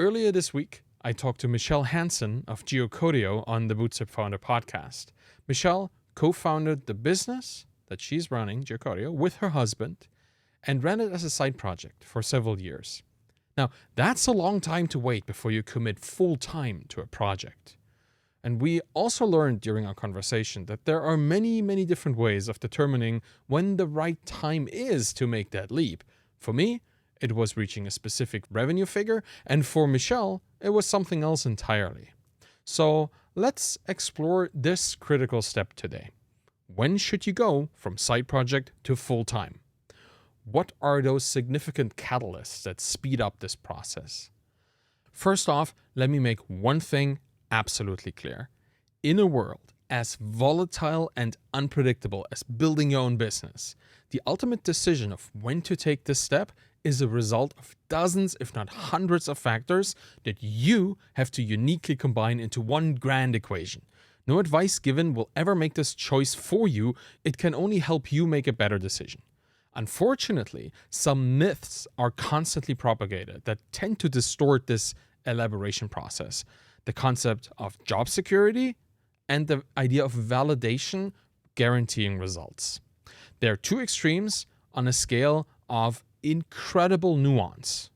Earlier this week, I talked to Michele Hansen of Geocodio on the Bootstrapped Founder Podcast. Michele co-founded the business that she's running, Geocodio, with her husband and ran it as a side project for several years. Now, that's a long time to wait before you commit full time to a project. And we also learned during our conversation that there are many, many different ways of determining when the right time is to make that leap. For me, it was reaching a specific revenue figure, and for Michele, it was something else entirely. So let's explore this critical step today. When should you go from side project to full time? What are those significant catalysts that speed up this process? First off, let me make one thing absolutely clear. In a world as volatile and unpredictable as building your own business, the ultimate decision of when to take this step is a result of dozens, if not hundreds of factors that you have to uniquely combine into one grand equation. No advice given will ever make this choice for you. It can only help you make a better decision. Unfortunately, some myths are constantly propagated that tend to distort this elaboration process. The concept of job security and the idea of validation guaranteeing results. There are two extremes on a scale of incredible nuance.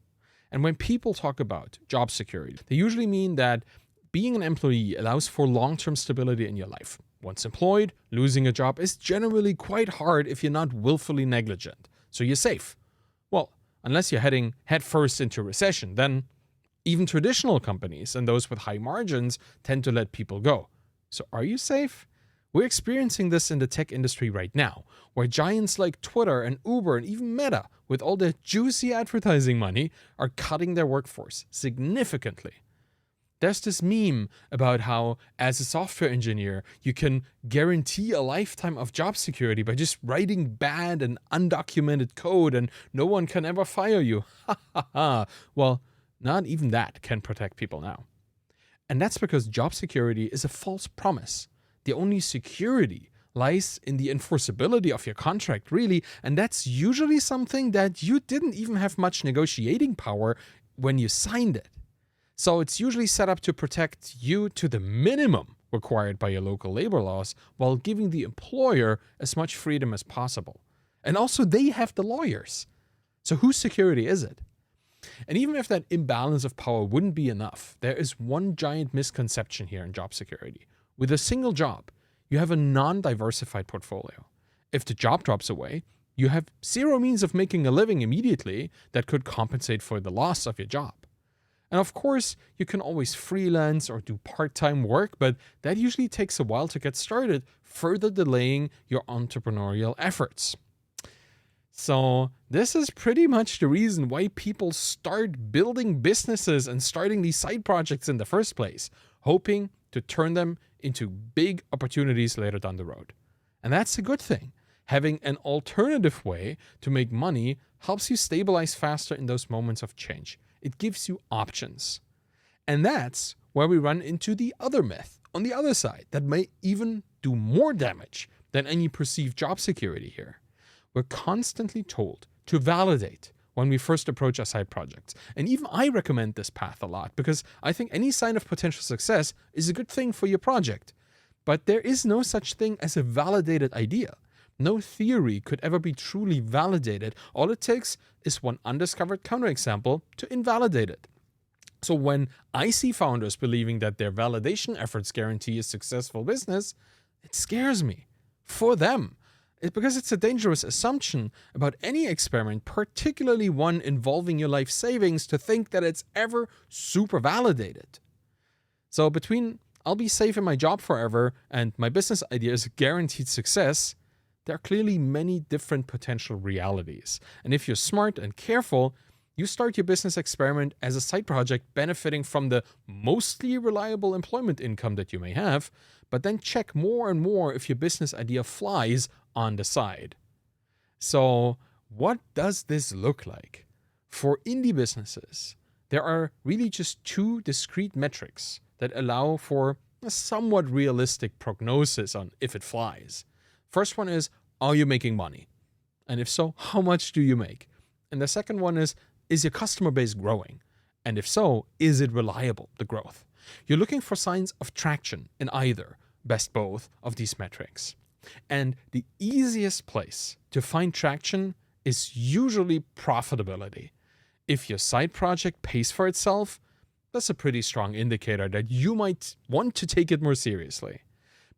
And when people talk about job security, they usually mean that being an employee allows for long-term stability in your life. Once employed, losing a job is generally quite hard if you're not willfully negligent. So you're safe. Well, unless you're heading headfirst into recession, then even traditional companies and those with high margins tend to let people go. So are you safe? We're experiencing this in the tech industry right now, where giants like Twitter and Uber and even Meta, with all their juicy advertising money, are cutting their workforce significantly. There's this meme about how, as a software engineer, you can guarantee a lifetime of job security by just writing bad and undocumented code and no one can ever fire you. Ha ha ha. Well, not even that can protect people now. And that's because job security is a false promise. The only security lies in the enforceability of your contract, really, and that's usually something that you didn't even have much negotiating power when you signed it. So it's usually set up to protect you to the minimum required by your local labor laws while giving the employer as much freedom as possible. And also they have the lawyers. So whose security is it? And even if that imbalance of power wouldn't be enough, there is one giant misconception here in job security. With a single job, you have a non-diversified portfolio. If the job drops away, you have zero means of making a living immediately that could compensate for the loss of your job. And of course, you can always freelance or do part-time work, but that usually takes a while to get started, further delaying your entrepreneurial efforts. So this is pretty much the reason why people start building businesses and starting these side projects in the first place, hoping to turn them into big opportunities later down the road. And that's a good thing. Having an alternative way to make money helps you stabilize faster in those moments of change. It gives you options. And that's where we run into the other myth on the other side that may even do more damage than any perceived job security here. We're constantly told to validate when we first approach our side projects. And even I recommend this path a lot because I think any sign of potential success is a good thing for your project. But there is no such thing as a validated idea. No theory could ever be truly validated. All it takes is one undiscovered counterexample to invalidate it. So when I see founders believing that their validation efforts guarantee a successful business, it scares me for them. Because it's a dangerous assumption about any experiment, particularly one involving your life savings, to think that it's ever super validated. So between I'll be safe in my job forever and my business idea is a guaranteed success, there are clearly many different potential realities. And if you're smart and careful, you start your business experiment as a side project benefiting from the mostly reliable employment income that you may have, but then check more and more if your business idea flies on the side. So what does this look like? For indie businesses, there are really just two discrete metrics that allow for a somewhat realistic prognosis on if it flies. First one is, are you making money? And if so, how much do you make? And the second one is your customer base growing? And if so, is it reliable, the growth? You're looking for signs of traction in either, best both, of these metrics. And the easiest place to find traction is usually profitability. If your side project pays for itself, that's a pretty strong indicator that you might want to take it more seriously.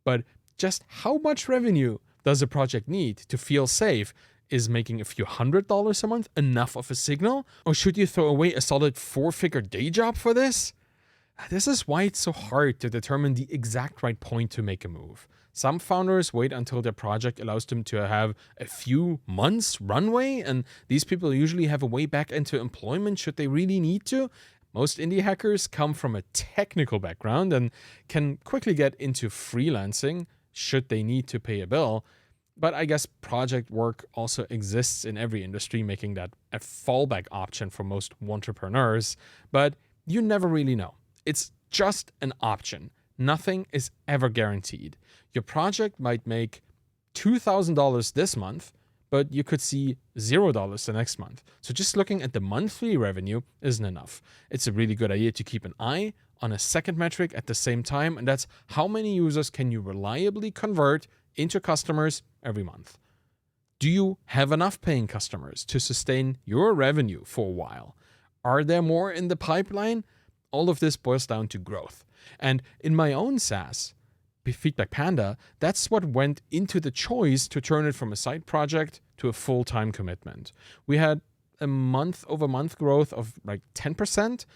But just how much revenue does a project need to feel safe? Is making a few $100s a month enough of a signal? Or should you throw away a solid 4-figure day job for this? This is why it's so hard to determine the exact right point to make a move. Some founders wait until their project allows them to have a few months runway, and these people usually have a way back into employment should they really need to. Most indie hackers come from a technical background and can quickly get into freelancing should they need to pay a bill. But I guess project work also exists in every industry, making that a fallback option for most entrepreneurs. But you never really know. It's just an option. Nothing is ever guaranteed. Your project might make $2,000 this month, but you could see $0 the next month. So just looking at the monthly revenue isn't enough. It's a really good idea to keep an eye on a second metric at the same time, and that's how many users can you reliably convert into customers every month. Do you have enough paying customers to sustain your revenue for a while? Are there more in the pipeline? All of this boils down to growth. And in my own SaaS, Feedback Panda, that's what went into the choice to turn it from a side project to a full-time commitment. We had a month-over-month growth of like 10%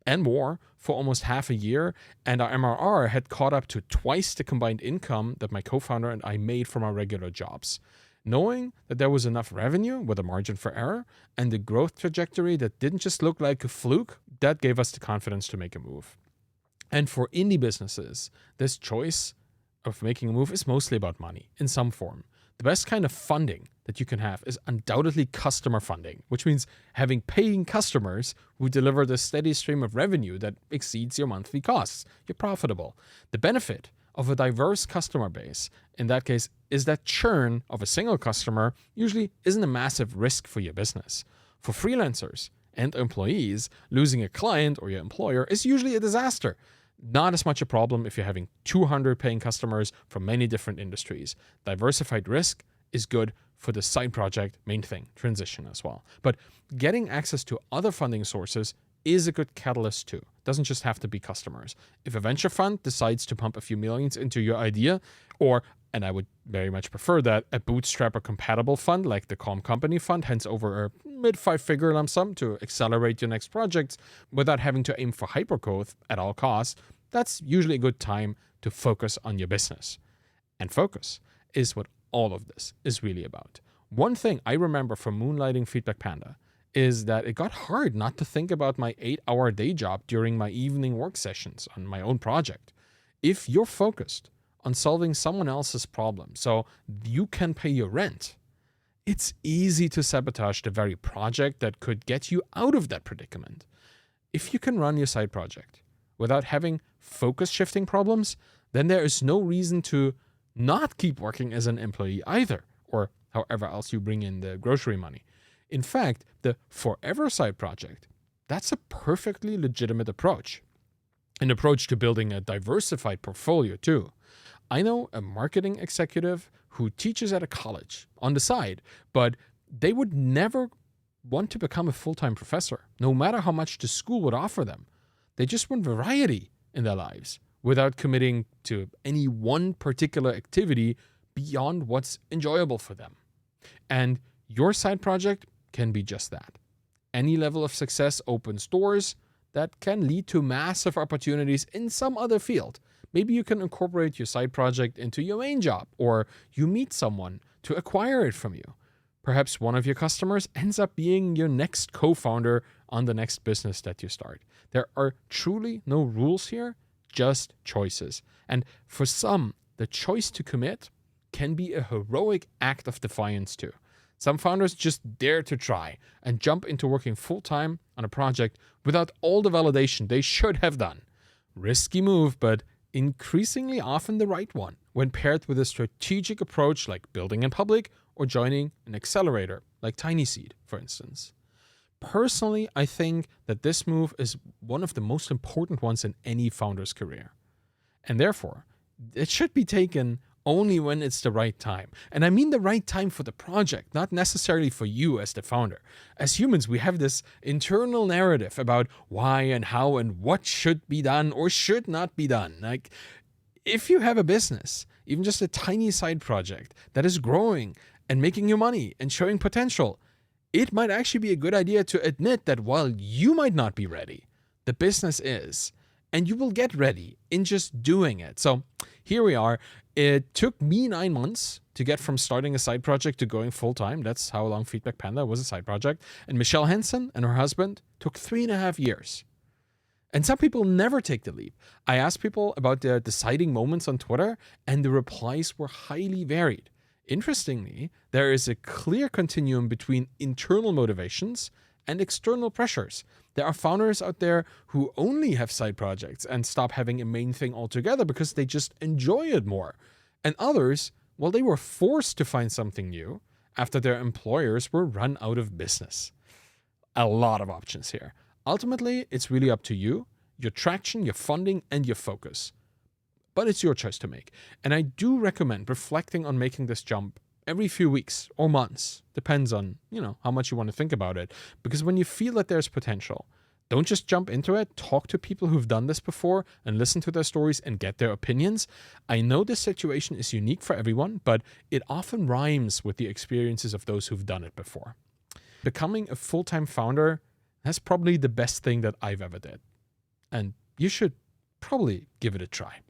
and more for almost half a year, and our MRR had caught up to twice the combined income that my co-founder and I made from our regular jobs. Knowing that there was enough revenue with a margin for error and the growth trajectory that didn't just look like a fluke, that gave us the confidence to make a move. And for indie businesses, this choice of making a move is mostly about money in some form. The best kind of funding that you can have is undoubtedly customer funding, which means having paying customers who deliver the steady stream of revenue that exceeds your monthly costs. You're profitable. The benefit of a diverse customer base, in that case, is that churn of a single customer usually isn't a massive risk for your business. For freelancers and employees, losing a client or your employer is usually a disaster. Not as much a problem if you're having 200 paying customers from many different industries. Diversified risk is good for the side project main thing, transition as well. But getting access to other funding sources is a good catalyst too. It doesn't just have to be customers. If a venture fund decides to pump a few millions into your idea, or, and I would very much prefer that, a bootstrap or compatible fund like the Calm Company Fund hands over a mid-5-figure lump sum to accelerate your next projects without having to aim for hypergrowth at all costs, that's usually a good time to focus on your business. And focus is what all of this is really about. One thing I remember from moonlighting Feedback Panda is that it got hard not to think about my 8-hour day job during my evening work sessions on my own project. If you're focused on solving someone else's problem so you can pay your rent, it's easy to sabotage the very project that could get you out of that predicament. If you can run your side project without having focus shifting problems, then there is no reason to not keep working as an employee either, or however else you bring in the grocery money. In fact, the forever side project, that's a perfectly legitimate approach. An approach to building a diversified portfolio too. I know a marketing executive who teaches at a college on the side, but they would never want to become a full-time professor, no matter how much the school would offer them. They just want variety in their lives without committing to any one particular activity beyond what's enjoyable for them. And your side project can be just that. Any level of success opens doors that can lead to massive opportunities in some other field. Maybe you can incorporate your side project into your main job, or you meet someone to acquire it from you. Perhaps one of your customers ends up being your next co-founder on the next business that you start. There are truly no rules here, just choices. And for some, the choice to commit can be a heroic act of defiance too. Some founders just dare to try and jump into working full-time on a project without all the validation they should have done. Risky move, but increasingly often the right one when paired with a strategic approach like building in public or joining an accelerator like TinySeed, for instance. Personally, I think that this move is one of the most important ones in any founder's career. And therefore, it should be taken only when it's the right time. And I mean the right time for the project, not necessarily for you as the founder. As humans, we have this internal narrative about why and how and what should be done or should not be done. Like, if you have a business, even just a tiny side project that is growing and making you money and showing potential, it might actually be a good idea to admit that while you might not be ready, the business is. And you will get ready in just doing it. So here we are. It took me 9 months to get from starting a side project to going full time. That's how long Feedback Panda was a side project. And Michele Hansen and her husband took 3.5 years. And some people never take the leap. I asked people about their deciding moments on Twitter, and the replies were highly varied. Interestingly, there is a clear continuum between internal motivations and external pressures. There are founders out there who only have side projects and stop having a main thing altogether because they just enjoy it more. And others, well, they were forced to find something new after their employers were run out of business. A lot of options here. Ultimately, it's really up to you, your traction, your funding, and your focus. But it's your choice to make. And I do recommend reflecting on making this jump every few weeks or months. Depends on, how much you want to think about it. Because when you feel that there's potential, don't just jump into it. Talk to people who've done this before and listen to their stories and get their opinions. I know this situation is unique for everyone, but it often rhymes with the experiences of those who've done it before. Becoming a full-time founder, that's probably the best thing that I've ever did. And you should probably give it a try.